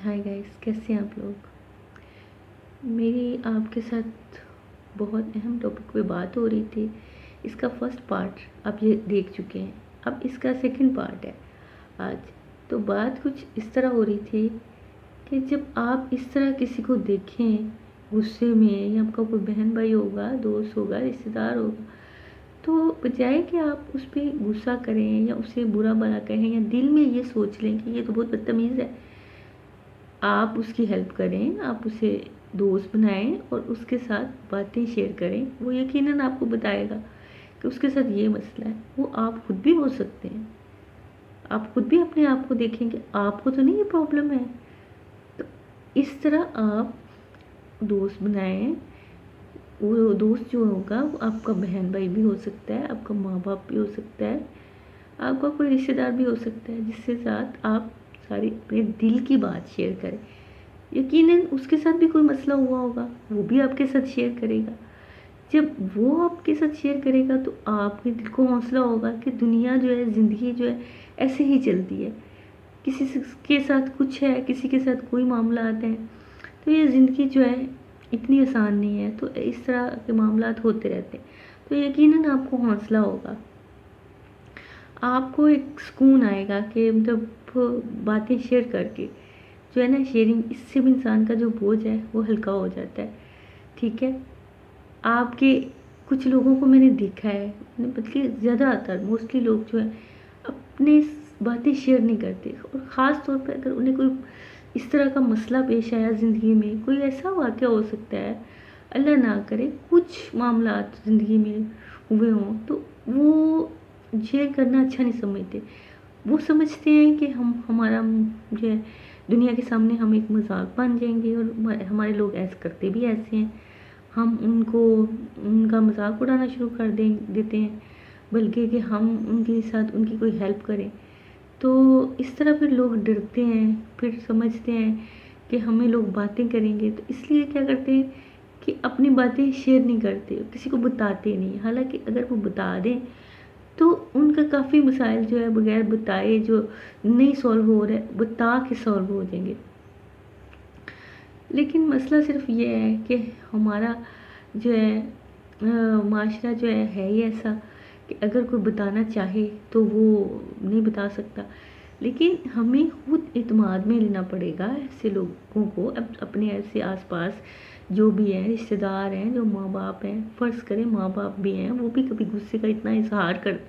Hi guys, कैसे हैं आप लोग। मेरी आपके साथ बहुत अहम टॉपिक पे बात हो रही थी। इसका फर्स्ट पार्ट आप ये देख चुके हैं, अब इसका सेकंड पार्ट है आज। तो बात कुछ इस तरह हो रही थी कि जब आप इस तरह किसी को देखें गुस्से में, या आपका कोई बहन भाई होगा, दोस्त होगा, रिश्तेदार होगा, तो बजाय कि आप उस पर गुस्सा करें या उसे बुरा भला कहें या दिल में ये सोच लें कि ये तो बहुत बदतमीज़ है, आप उसकी हेल्प करें, आप उसे दोस्त बनाएं और उसके साथ बातें शेयर करें। वो यकीनन आपको बताएगा कि उसके साथ ये मसला है। वो आप खुद भी हो सकते हैं, आप खुद भी अपने आप को देखेंगे, आपको तो नहीं ये प्रॉब्लम है। तो इस तरह आप दोस्त बनाएं। वो दोस्त जो होगा वो आपका बहन भाई भी हो सकता है, आपका माँ बाप भी हो सकता है, आपका कोई रिश्तेदार भी हो सकता है, जिसके साथ आप सारी अपने दिल की बात शेयर करें। यकीनन उसके साथ भी कोई मसला हुआ होगा, वो भी आपके साथ शेयर करेगा। जब वो आपके साथ शेयर करेगा तो आपके दिल को हौसला होगा कि दुनिया जो है, ज़िंदगी जो है, ऐसे ही चलती है। किसी के साथ कुछ है, किसी के साथ कोई मामला आते हैं। तो ये ज़िंदगी जो है इतनी आसान नहीं है, तो इस तरह के मामला होते रहते हैं। तो यकीनन आपको हौसला होगा, आपको एक सुकून आएगा कि मतलब बातें शेयर करके जो है ना, शेयरिंग, इससे भी इंसान का जो बोझ है वो हल्का हो जाता है। ठीक है, आपके कुछ लोगों को मैंने देखा है, बल्कि ज़्यादातर मोस्टली लोग जो है अपने बातें शेयर नहीं करते, और ख़ास तौर पे अगर उन्हें कोई इस तरह का मसला पेश आया ज़िंदगी में, कोई ऐसा वाक़या हो सकता है, अल्लाह ना करे कुछ मामला ज़िंदगी में हुए हों, तो वो शेयर करना अच्छा नहीं समझते। वो समझते हैं कि हम हमारा जो है दुनिया के सामने हम एक मजाक बन जाएंगे, और हमारे लोग ऐसे करते भी ऐसे हैं, हम उनको उनका मजाक उड़ाना शुरू कर देते हैं, बल्कि कि हम उनके साथ उनकी कोई हेल्प करें। तो इस तरह फिर लोग डरते हैं, फिर समझते हैं कि हमें लोग बातें करेंगे, तो इसलिए क्या करते हैं कि अपनी बातें शेयर नहीं करते, किसी को बताते नहीं। हालांकि अगर वो बता दें तो उनका काफ़ी मसाइल जो है बगैर बताए जो नहीं सॉल्व हो रहे, बता के सॉल्व हो जाएंगे। लेकिन मसला सिर्फ ये है कि हमारा जो है माशरा जो है ही ऐसा कि अगर कोई बताना चाहे तो वो नहीं बता सकता। लेकिन हमें खुद इत्मीनान में लेना पड़ेगा ऐसे लोगों को, अपने ऐसे आसपास जो भी हैं, रिश्तेदार हैं, जो माँ बाप हैं, फ़र्ज़ करें माँ बाप भी हैं, वो भी कभी गुस्से का इतना इजहार करते हैं।